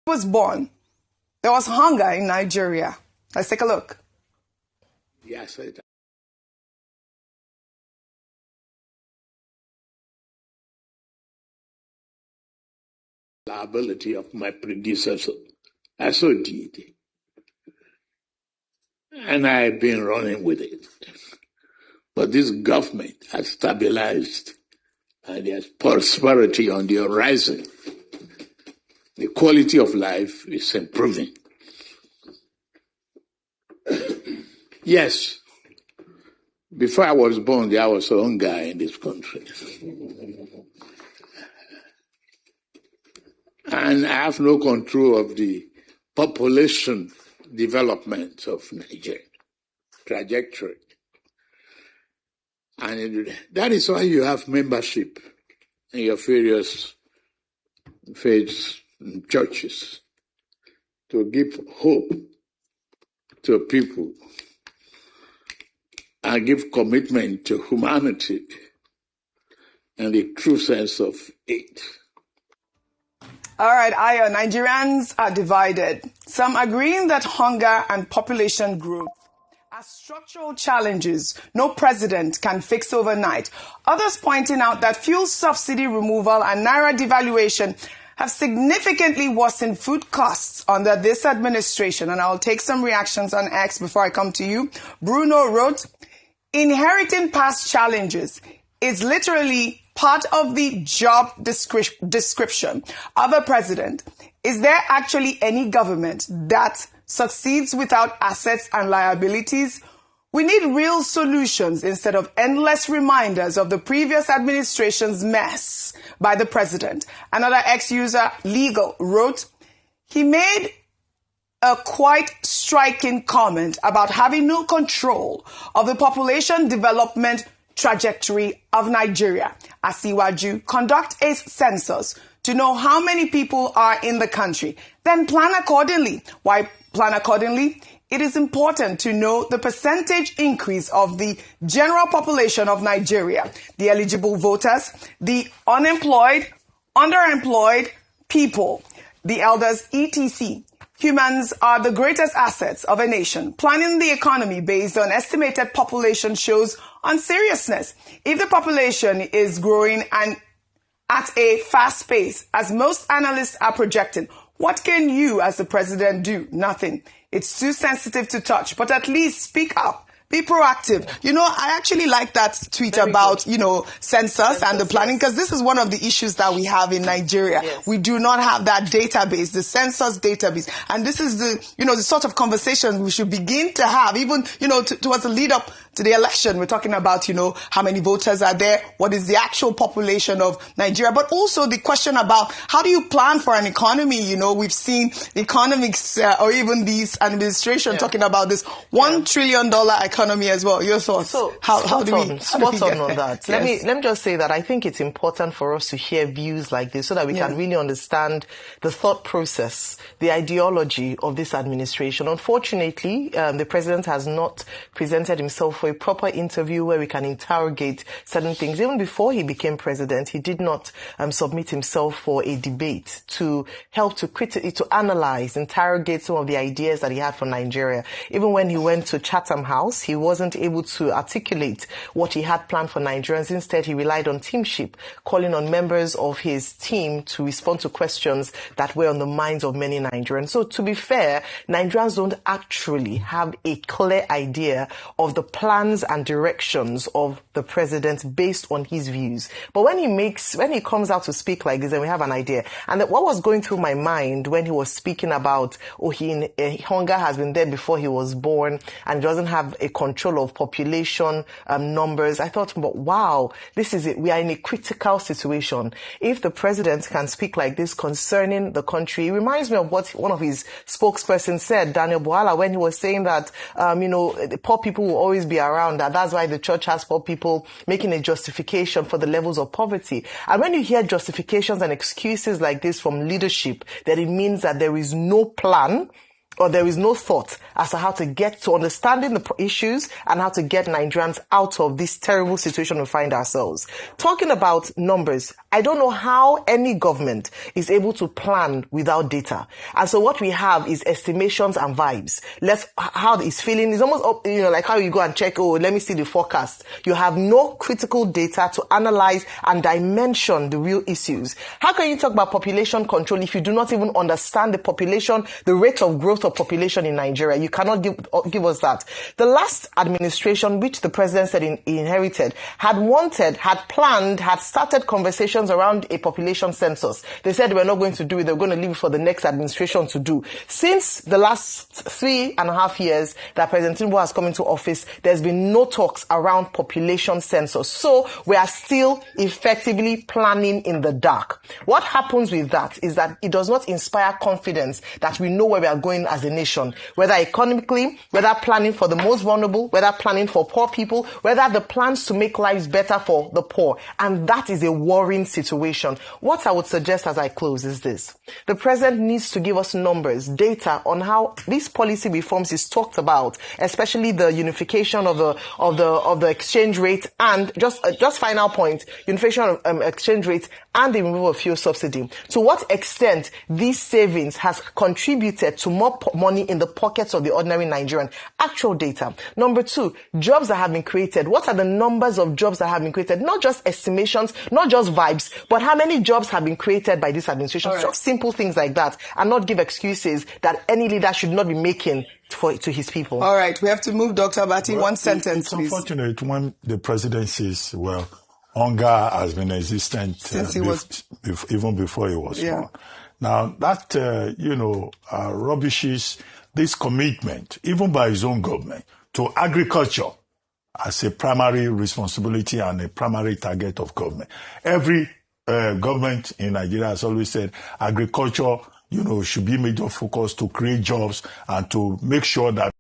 was born, there was hunger in Nigeria. Let's take a look. Yes, liability of my predecessor. I so did. And I've been running with it. But this government has stabilized and there's prosperity on the horizon. The quality of life is improving. Yes, before I was born, there was hunger in this country. And I have no control of the population development of Nigeria, trajectory. And that is why you have membership in your various faiths and churches to give hope to people and give commitment to humanity and the true sense of it. All right, Ayo, Nigerians are divided. Some agreeing that hunger and population growth are structural challenges no president can fix overnight. Others pointing out that fuel subsidy removal and naira devaluation have significantly worsened food costs under this administration. And I'll take some reactions on X before I come to you. Bruno wrote, inheriting past challenges is literally part of the job description of a president. Is there actually any government that succeeds without assets and liabilities? We need real solutions instead of endless reminders of the previous administration's mess by the president. Another ex-user, Legal, wrote, he made a quite striking comment about having no control of the population development trajectory of Nigeria. Asiwaju, conduct a census to know how many people are in the country, then plan accordingly. Why plan accordingly? It is important to know the percentage increase of the general population of Nigeria, the eligible voters, the unemployed, underemployed people, the elders, etc. Humans are the greatest assets of a nation. Planning the economy based on estimated population shows unseriousness. If the population is growing and at a fast pace, as most analysts are projecting, what can you as the president do? Nothing. It's too sensitive to touch, but at least speak up. Be proactive. You know, I actually like that tweet about, census and the planning, because this is one of the issues that we have in Nigeria. Yes. We do not have that database, the census database. And this is the sort of conversation we should begin to have, even, towards the lead up to the election. We're talking about, how many voters are there? What is the actual population of Nigeria? But also the question about how do you plan for an economy? We've seen economics or even this administration talking about this $1 trillion economy as well. Your thoughts? So, how do we spot on that? Yes. Let me just say that I think it's important for us to hear views like this so that we can really understand the thought process, the ideology of this administration. Unfortunately, the president has not presented himself for a proper interview where we can interrogate certain things. Even before he became president, he did not submit himself for a debate to help to analyze, interrogate some of the ideas that he had for Nigeria. Even when he went to Chatham House, he wasn't able to articulate what he had planned for Nigerians. Instead, he relied on teamship, calling on members of his team to respond to questions that were on the minds of many Nigerians. So to be fair, Nigerians don't actually have a clear idea of the plans and directions of the president based on his views. But when he comes out to speak like this, then we have an idea. And what was going through my mind when he was speaking about, hunger has been there before he was born and doesn't have a control of population numbers, I thought, wow, this is it. We are in a critical situation. If the president can speak like this concerning the country, it reminds me of what one of his spokespersons said, Daniel Bwala, when he was saying that, the poor people will always be around, that's why the church has poor people, making a justification for the levels of poverty. And when you hear justifications and excuses like this from leadership, that it means that there is no plan there is no thought as to how to get to understanding the issues and how to get Nigerians out of this terrible situation we find ourselves. Talking about numbers, I don't know how any government is able to plan without data. And so what we have is estimations and vibes. How it's feeling is almost, like how you go and check, let me see the forecast. You have no critical data to analyze and dimension the real issues. How can you talk about population control if you do not even understand the population, the rate of growth of population in Nigeria? You cannot give us that. The last administration, which the president said he inherited, had planned, had started conversations around a population census. They said we're not going to do it. They're going to leave it for the next administration to do. Since the last 3.5 years that President Tinubu has come into office, there's been no talks around population census. So we are still effectively planning in the dark. What happens with that is that it does not inspire confidence that we know where we are going as a nation, whether economically, whether planning for the most vulnerable, whether planning for poor people, whether the plans to make lives better for the poor. And that is a worrying situation. What I would suggest as I close is this. The president needs to give us numbers, data on how these policy reforms is talked about, especially the unification of the exchange rate and just final point, unification of exchange rate and the removal of fuel subsidy. To what extent these savings has contributed to more money in the pockets of the ordinary Nigerian? Actual data. Number two, jobs that have been created. What are the numbers of jobs that have been created? Not just estimations, not just vibes, but how many jobs have been created by this administration? Right. Just simple things like that, and not give excuses that any leader should not be making to his people. All right, we have to move, Dr. Bati. One sentence, it's please. Unfortunate when the president says, well, hunger has been existent since even before he was born. Now, that, rubbishes this commitment, even by his own government, to agriculture as a primary responsibility and a primary target of government. Every government in Nigeria has always said agriculture, should be major focus to create jobs and to make sure that